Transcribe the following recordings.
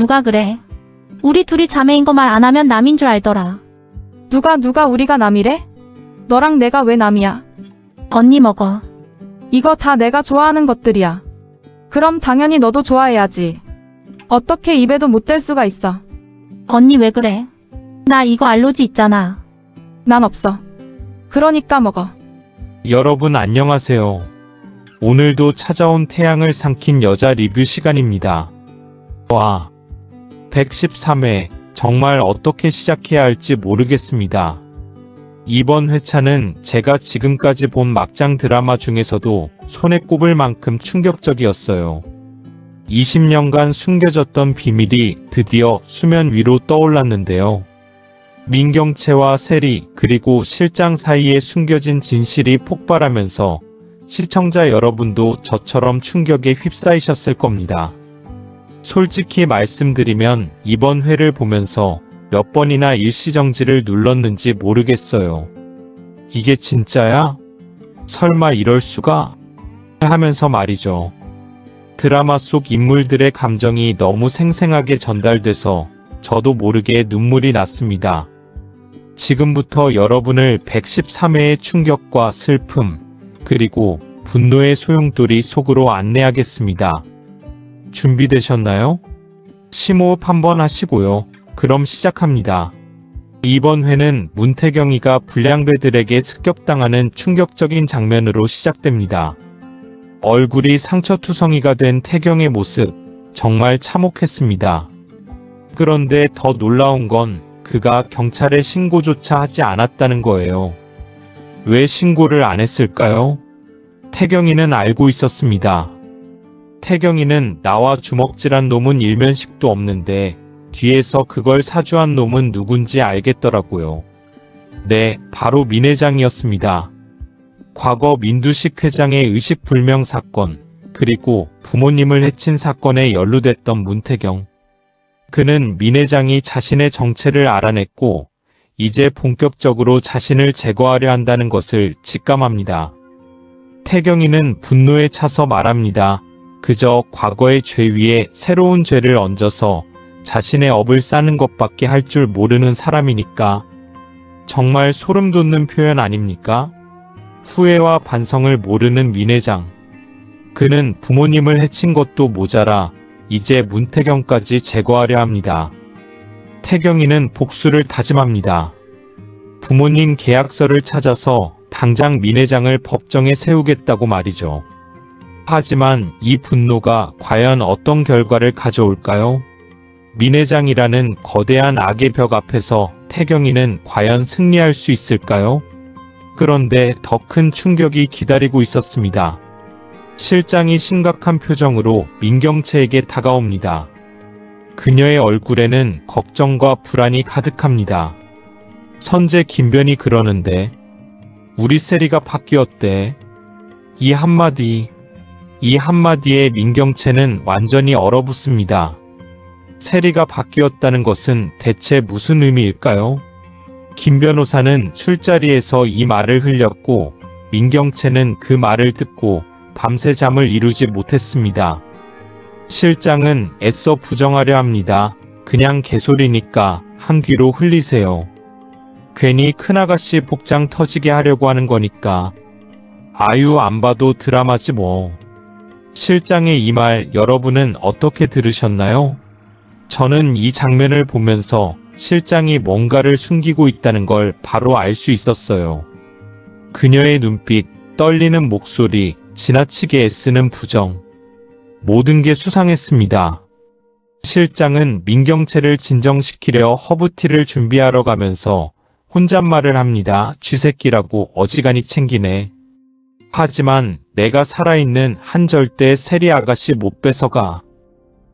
누가 그래? 우리 둘이 자매인 거 말 안 하면 남인 줄 알더라. 누가 우리가 남이래? 너랑 내가 왜 남이야? 언니 먹어. 이거 다 내가 좋아하는 것들이야. 그럼 당연히 너도 좋아해야지. 어떻게 입에도 못 댈 수가 있어. 언니 왜 그래? 나 이거 알러지 있잖아. 난 없어. 그러니까 먹어. 여러분 안녕하세요. 오늘도 찾아온 태양을 삼킨 여자 리뷰 시간입니다. 와, 113회 정말 어떻게 시작해야 할지 모르겠습니다. 이번 회차는 제가 지금까지 본 막장 드라마 중에서도 손에 꼽을 만큼 충격적이었어요. 20년간 숨겨졌던 비밀이 드디어 수면 위로 떠올랐는데요. 민경채와 세리 그리고 실장 사이에 숨겨진 진실이 폭발하면서 시청자 여러분도 저처럼 충격에 휩싸이셨을 겁니다. 솔직히 말씀드리면 이번 회를 보면서 몇 번이나 일시정지를 눌렀는지 모르겠어요. 이게 진짜야? 설마 이럴 수가? 하면서 말이죠. 드라마 속 인물들의 감정이 너무 생생하게 전달돼서 저도 모르게 눈물이 났습니다. 지금부터 여러분을 113회의 충격과 슬픔, 그리고 분노의 소용돌이 속으로 안내하겠습니다. 준비되셨나요? 심호흡 한번 하시고요. 그럼 시작합니다. 이번 회는 문태경이가 불량배들에게 습격당하는 충격적인 장면으로 시작됩니다. 얼굴이 상처투성이가 된 태경의 모습, 정말 참혹했습니다. 그런데 더 놀라운 건 그가 경찰에 신고조차 하지 않았다는 거예요. 왜 신고를 안 했을까요? 태경이는 알고 있었습니다. 태경이는 나와 주먹질한 놈은 일면식도 없는데 뒤에서 그걸 사주한 놈은 누군지 알겠더라고요. 네, 바로 민 회장이었습니다. 과거 민두식 회장의 의식불명 사건, 그리고 부모님을 해친 사건에 연루됐던 문태경. 그는 민 회장이 자신의 정체를 알아냈고 이제 본격적으로 자신을 제거하려 한다는 것을 직감합니다. 태경이는 분노에 차서 말합니다. 그저 과거의 죄 위에 새로운 죄를 얹어서 자신의 업을 싸는 것밖에 할 줄 모르는 사람이니까. 정말 소름 돋는 표현 아닙니까? 후회와 반성을 모르는 민 회장. 그는 부모님을 해친 것도 모자라 이제 문태경까지 제거하려 합니다. 태경이는 복수를 다짐합니다. 부모님 계약서를 찾아서 당장 민 회장을 법정에 세우겠다고 말이죠. 하지만 이 분노가 과연 어떤 결과를 가져올까요? 민 회장이라는 거대한 악의 벽 앞에서 태경이는 과연 승리할 수 있을까요? 그런데 더 큰 충격이 기다리고 있었습니다. 실장이 심각한 표정으로 민경채에게 다가옵니다. 그녀의 얼굴에는 걱정과 불안이 가득합니다. 선재 김변이 그러는데 우리 세리가 바뀌었대. 이 한마디에 민경채는 완전히 얼어붙습니다. 세리가 바뀌었다는 것은 대체 무슨 의미일까요? 김 변호사는 술자리에서 이 말을 흘렸고 민경채는 그 말을 듣고 밤새 잠을 이루지 못했습니다. 실장은 애써 부정하려 합니다. 그냥 개소리니까 한 귀로 흘리세요. 괜히 큰아가씨 복장 터지게 하려고 하는 거니까. 아유, 안 봐도 드라마지 뭐. 실장의 이 말 여러분은 어떻게 들으셨나요? 저는 이 장면을 보면서 실장이 뭔가를 숨기고 있다는 걸 바로 알 수 있었어요. 그녀의 눈빛, 떨리는 목소리, 지나치게 애쓰는 부정. 모든 게 수상했습니다. 실장은 민경채를 진정시키려 허브티를 준비하러 가면서 혼잣말을 합니다. 쥐새끼라고 어지간히 챙기네. 하지만 내가 살아있는 한 절대 세리 아가씨 못 뺏어가.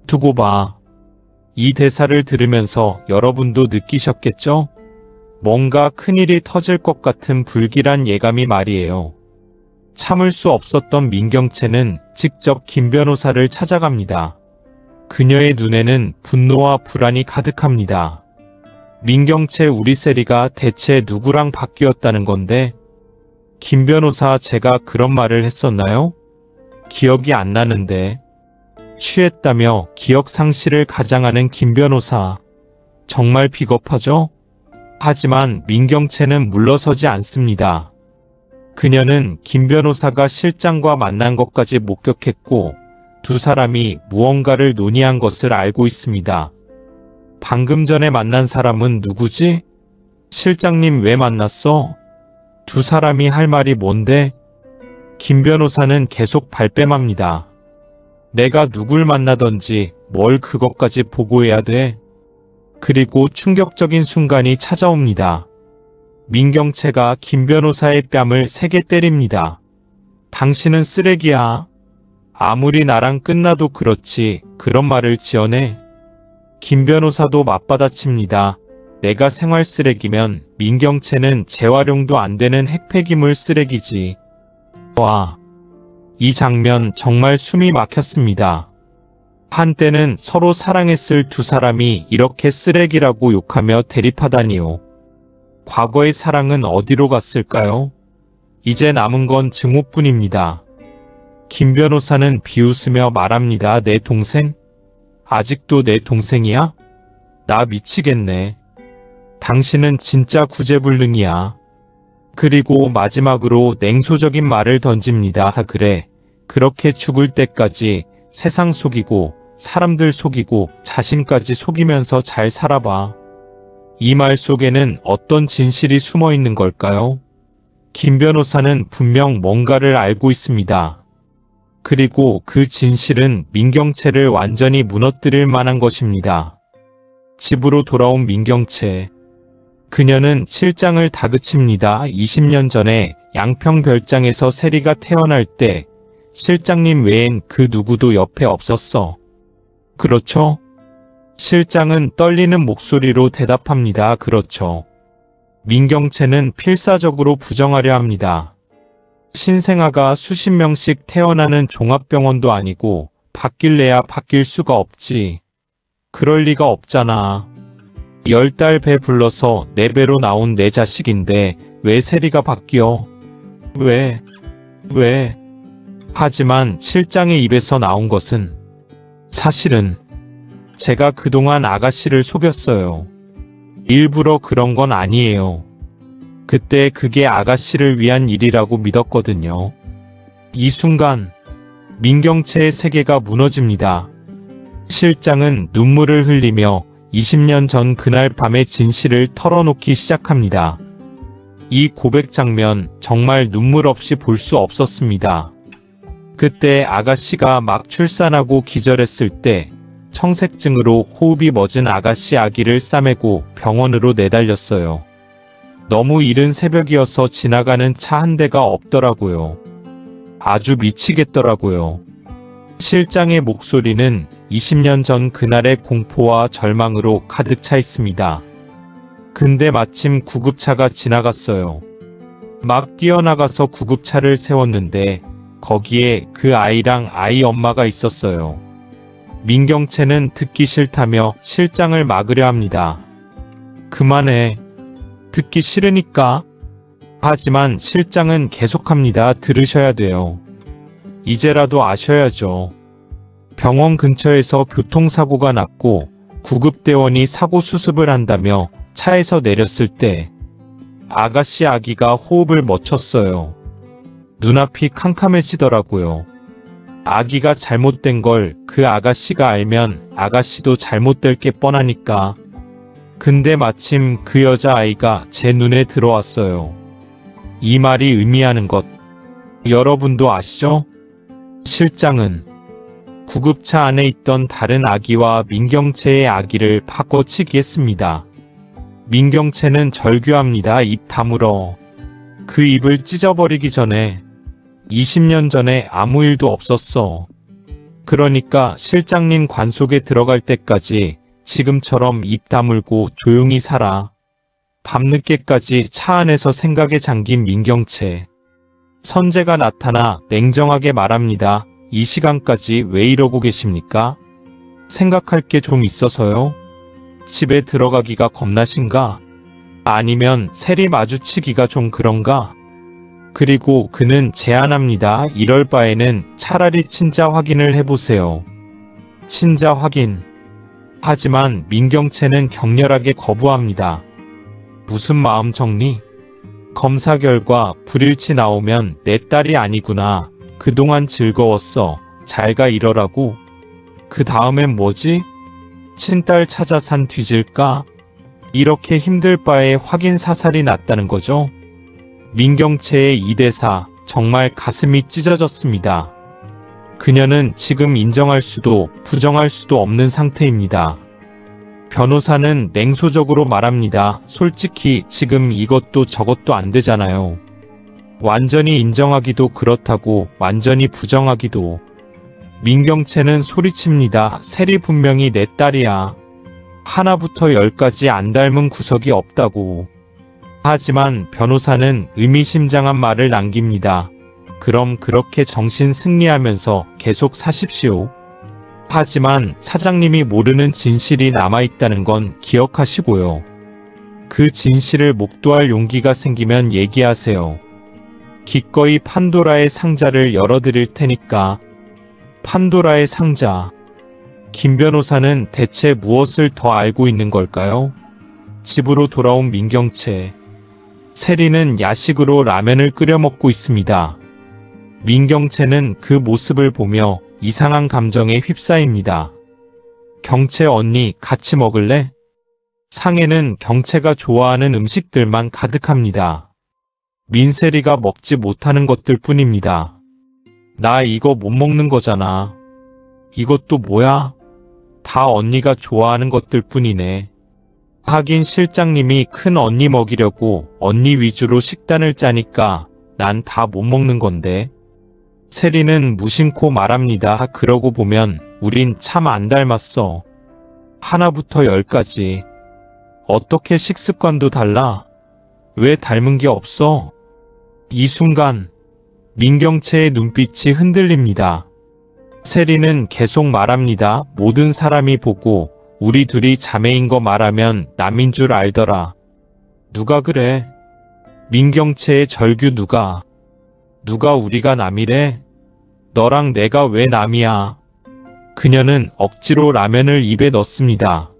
두고 봐. 이 대사를 들으면서 여러분도 느끼셨겠죠? 뭔가 큰일이 터질 것 같은 불길한 예감이 말이에요. 참을 수 없었던 민경채는 직접 김 변호사를 찾아갑니다. 그녀의 눈에는 분노와 불안이 가득합니다. 민경채 우리 세리가 대체 누구랑 바뀌었다는 건데? 김 변호사, 제가 그런 말을 했었나요? 기억이 안 나는데. 취했다며 기억 상실을 가장하는 김 변호사. 정말 비겁하죠? 하지만 민경채는 물러서지 않습니다. 그녀는 김 변호사가 실장과 만난 것까지 목격했고 두 사람이 무언가를 논의한 것을 알고 있습니다. 방금 전에 만난 사람은 누구지? 실장님 왜 만났어? 두 사람이 할 말이 뭔데? 김 변호사는 계속 발뺌합니다. 내가 누굴 만나던지 뭘 그것까지 보고해야 돼? 그리고 충격적인 순간이 찾아옵니다. 민경채가 김 변호사의 뺨을 세게 때립니다. 당신은 쓰레기야. 아무리 나랑 끝나도 그렇지 그런 말을 지어내. 김 변호사도 맞받아칩니다. 내가 생활 쓰레기면 민경채는 재활용도 안 되는 핵폐기물 쓰레기지. 와, 이 장면 정말 숨이 막혔습니다. 한때는 서로 사랑했을 두 사람이 이렇게 쓰레기라고 욕하며 대립하다니요. 과거의 사랑은 어디로 갔을까요? 이제 남은 건 증오뿐입니다. 김 변호사는 비웃으며 말합니다. 내 동생? 아직도 내 동생이야? 나 미치겠네. 당신은 진짜 구제불능이야. 그리고 마지막으로 냉소적인 말을 던집니다. 그래, 그렇게 죽을 때까지 세상 속이고 사람들 속이고 자신까지 속이면서 잘 살아봐. 이 말 속에는 어떤 진실이 숨어 있는 걸까요? 김 변호사는 분명 뭔가를 알고 있습니다. 그리고 그 진실은 민경채를 완전히 무너뜨릴 만한 것입니다. 집으로 돌아온 민경채. 그녀는 실장을 다그칩니다. 20년 전에 양평별장에서 세리가 태어날 때 실장님 외엔 그 누구도 옆에 없었어. 그렇죠? 실장은 떨리는 목소리로 대답합니다. 그렇죠. 민경채는 필사적으로 부정하려 합니다. 신생아가 수십 명씩 태어나는 종합병원도 아니고 바뀔래야 바뀔 수가 없지. 그럴 리가 없잖아. 10달 배 불러서 내 배로 나온 내 자식인데 왜 세리가 바뀌어? 왜? 하지만 실장의 입에서 나온 것은 사실은 제가 그동안 아가씨를 속였어요. 일부러 그런 건 아니에요. 그때 그게 아가씨를 위한 일이라고 믿었거든요. 이 순간 민경채의 세계가 무너집니다. 실장은 눈물을 흘리며 20년 전 그날 밤의 진실을 털어놓기 시작합니다. 이 고백 장면 정말 눈물 없이 볼 수 없었습니다. 그때 아가씨가 막 출산하고 기절했을 때 청색증으로 호흡이 멎은 아가씨 아기를 싸매고 병원으로 내달렸어요. 너무 이른 새벽이어서 지나가는 차 한 대가 없더라고요. 아주 미치겠더라고요. 실장의 목소리는 20년 전 그날의 공포와 절망으로 가득 차 있습니다. 근데 마침 구급차가 지나갔어요. 막 뛰어나가서 구급차를 세웠는데 거기에 그 아이랑 아이 엄마가 있었어요. 민경채는 듣기 싫다며 실장을 막으려 합니다. 그만해. 듣기 싫으니까. 하지만 실장은 계속합니다. 들으셔야 돼요. 이제라도 아셔야죠. 병원 근처에서 교통사고가 났고 구급대원이 사고 수습을 한다며 차에서 내렸을 때 아가씨 아기가 호흡을 멎췄어요. 눈앞이 캄캄해지더라고요. 아기가 잘못된 걸 그 아가씨가 알면 아가씨도 잘못될 게 뻔하니까. 근데 마침 그 여자아이가 제 눈에 들어왔어요. 이 말이 의미하는 것 여러분도 아시죠? 실장은 구급차 안에 있던 다른 아기와 민경채의 아기를 바꿔치기 했습니다. 민경채는 절규합니다. 입 다물어. 그 입을 찢어버리기 전에 20년 전에 아무 일도 없었어. 그러니까 실장님 관속에 들어갈 때까지 지금처럼 입 다물고 조용히 살아. 밤늦게까지 차 안에서 생각에 잠긴 민경채. 선재가 나타나 냉정하게 말합니다. 이 시간까지 왜 이러고 계십니까? 생각할 게 좀 있어서요? 집에 들어가기가 겁나신가? 아니면 세리 마주치기가 좀 그런가? 그리고 그는 제안합니다. 이럴 바에는 차라리 친자 확인을 해보세요. 친자 확인. 하지만 민경채는 격렬하게 거부합니다. 무슨 마음 정리? 검사 결과 불일치 나오면 내 딸이 아니구나. 그동안 즐거웠어. 잘가 이러라고. 그 다음엔 뭐지? 친딸 찾아 산 뒤질까? 이렇게 힘들 바에 확인 사살이 났다는 거죠. 민경채의 이 대사 정말 가슴이 찢어졌습니다. 그녀는 지금 인정할 수도 부정할 수도 없는 상태입니다. 변호사는 냉소적으로 말합니다. 솔직히 지금 이것도 저것도 안 되잖아요. 완전히 인정하기도 그렇다고 완전히 부정하기도. 민경채는 소리칩니다. 세리 분명히 내 딸이야. 하나부터 열까지 안 닮은 구석이 없다고. 하지만 변호사는 의미심장한 말을 남깁니다. 그럼 그렇게 정신 승리하면서 계속 사십시오. 하지만 사장님이 모르는 진실이 남아있다는 건 기억하시고요. 그 진실을 목도할 용기가 생기면 얘기하세요. 기꺼이 판도라의 상자를 열어드릴 테니까. 판도라의 상자. 김 변호사는 대체 무엇을 더 알고 있는 걸까요? 집으로 돌아온 민경채. 세리는 야식으로 라면을 끓여 먹고 있습니다. 민경채는 그 모습을 보며 이상한 감정에 휩싸입니다. 경채 언니 같이 먹을래? 상에는 경채가 좋아하는 음식들만 가득합니다. 민세리가 먹지 못하는 것들 뿐입니다. 나 이거 못 먹는 거잖아. 이것도 뭐야? 다 언니가 좋아하는 것들 뿐이네. 하긴 실장님이 큰 언니 먹이려고 언니 위주로 식단을 짜니까 난 다 못 먹는 건데. 세리는 무심코 말합니다. 그러고 보면 우린 참 안 닮았어. 하나부터 열까지. 어떻게 식습관도 달라? 왜 닮은 게 없어? 이 순간 민경채의 눈빛이 흔들립니다. 세리는 계속 말합니다. 모든 사람이 보고 우리 둘이 자매인 거 말하면 남인 줄 알더라. 누가 그래? 민경채의 절규 누가 우리가 남이래? 너랑 내가 왜 남이야? 그녀는 억지로 라면을 입에 넣습니다.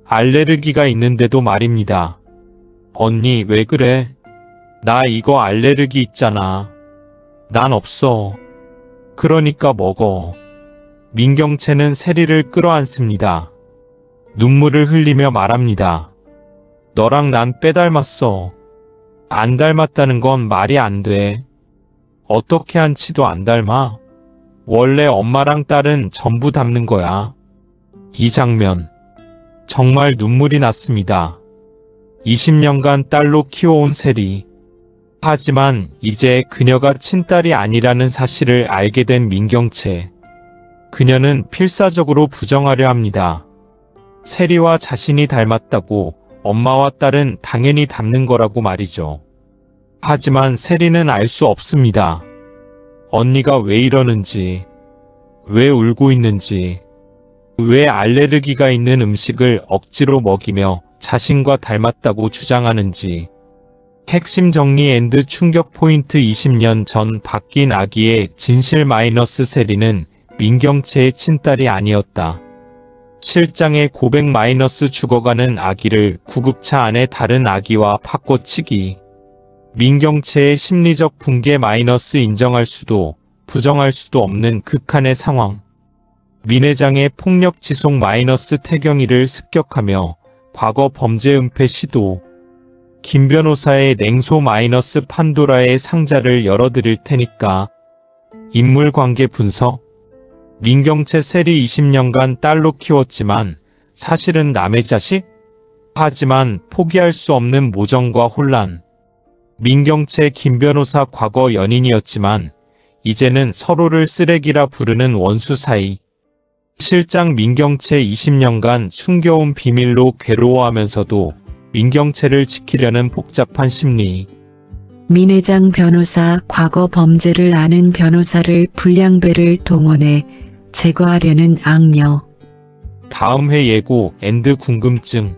알레르기가 있는데도 말입니다. 언니 왜 그래? 나 이거 알레르기 있잖아. 난 없어. 그러니까 먹어. 민경채는 세리를 끌어안습니다. 눈물을 흘리며 말합니다. 너랑 난 빼닮았어. 안 닮았다는 건 말이 안 돼. 어떻게 한치도 안 닮아? 원래 엄마랑 딸은 전부 닮는 거야. 이 장면. 정말 눈물이 났습니다. 20년간 딸로 키워온 세리. 하지만 이제 그녀가 친딸이 아니라는 사실을 알게 된 민경채. 그녀는 필사적으로 부정하려 합니다. 세리와 자신이 닮았다고 엄마와 딸은 당연히 닮는 거라고 말이죠. 하지만 세리는 알 수 없습니다. 언니가 왜 이러는지, 왜 울고 있는지, 왜 알레르기가 있는 음식을 억지로 먹이며 자신과 닮았다고 주장하는지. 핵심 정리 앤드 충격 포인트 20년 전 바뀐 아기의 진실 마이너스 세리는 민경채의 친딸이 아니었다. 실장의 고백 마이너스 죽어가는 아기를 구급차 안에 다른 아기와 바꿔치기. 민경채의 심리적 붕괴 마이너스 인정할 수도 부정할 수도 없는 극한의 상황. 민 회장의 폭력 지속 마이너스 태경이를 습격하며 과거 범죄 은폐 시도. 김 변호사의 냉소 마이너스 판도라의 상자를 열어드릴 테니까. 인물관계 분석. 민경채 세리 20년간 딸로 키웠지만 사실은 남의 자식? 하지만 포기할 수 없는 모정과 혼란. 민경채 김 변호사 과거 연인이었지만 이제는 서로를 쓰레기라 부르는 원수 사이. 실장 민경채 20년간 숨겨온 비밀로 괴로워하면서도 민경채를 지키려는 복잡한 심리. 민 회장 변호사 과거 범죄를 아는 변호사를 불량배를 동원해 제거하려는 악녀. 다음 회 예고 앤드 궁금증.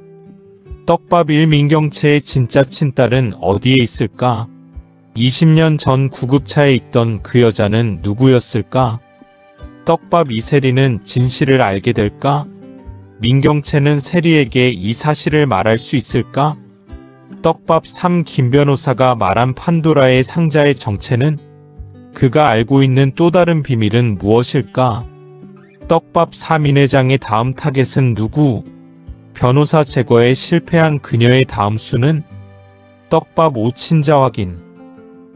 떡밥 1 민경채의 진짜 친딸은 어디에 있을까? 20년 전 구급차에 있던 그 여자는 누구였을까? 떡밥 이세리는 진실을 알게 될까? 민경채는 세리에게 이 사실을 말할 수 있을까? 떡밥 3 김 변호사가 말한 판도라의 상자의 정체는? 그가 알고 있는 또 다른 비밀은 무엇일까? 떡밥 3민 회장의 다음 타겟은 누구? 변호사 제거에 실패한 그녀의 다음 수는? 떡밥 5 친자 확인.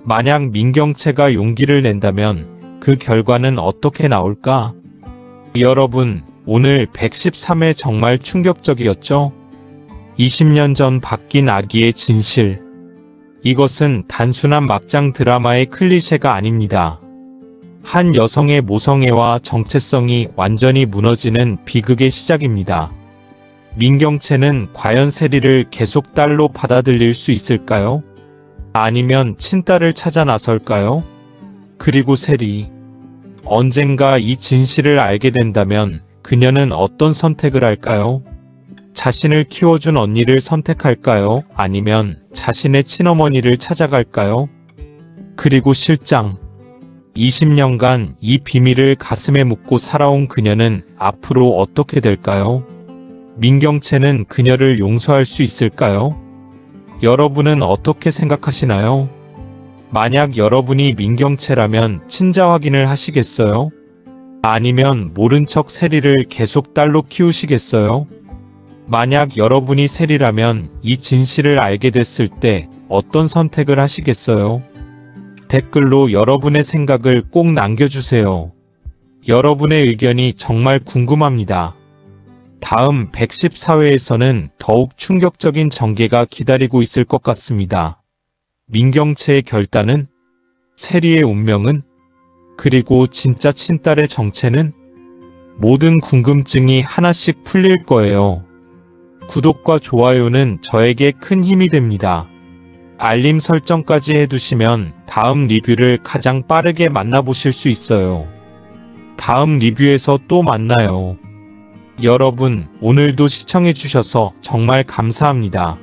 만약 민경채가 용기를 낸다면 그 결과는 어떻게 나올까? 여러분, 오늘 113회 정말 충격적이었죠? 20년 전 바뀐 아기의 진실. 이것은 단순한 막장 드라마의 클리셰가 아닙니다. 한 여성의 모성애와 정체성이 완전히 무너지는 비극의 시작입니다. 민경채는 과연 세리를 계속 딸로 받아들일 수 있을까요? 아니면 친딸을 찾아 나설까요? 그리고 세리. 언젠가 이 진실을 알게 된다면 그녀는 어떤 선택을 할까요? 자신을 키워준 언니를 선택할까요? 아니면 자신의 친어머니를 찾아갈까요? 그리고 실장. 20년간 이 비밀을 가슴에 묻고 살아온 그녀는 앞으로 어떻게 될까요? 민경채는 그녀를 용서할 수 있을까요? 여러분은 어떻게 생각하시나요? 만약 여러분이 민경채라면 친자 확인을 하시겠어요? 아니면 모른 척 세리를 계속 딸로 키우시겠어요? 만약 여러분이 세리라면 이 진실을 알게 됐을 때 어떤 선택을 하시겠어요? 댓글로 여러분의 생각을 꼭 남겨주세요. 여러분의 의견이 정말 궁금합니다. 다음 114회에서는 더욱 충격적인 전개가 기다리고 있을 것 같습니다. 민경채의 결단은? 세리의 운명은? 그리고 진짜 친딸의 정체는? 모든 궁금증이 하나씩 풀릴 거예요. 구독과 좋아요는 저에게 큰 힘이 됩니다. 알림 설정까지 해두시면 다음 리뷰를 가장 빠르게 만나보실 수 있어요. 다음 리뷰에서 또 만나요. 여러분, 오늘도 시청해주셔서 정말 감사합니다.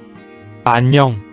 안녕.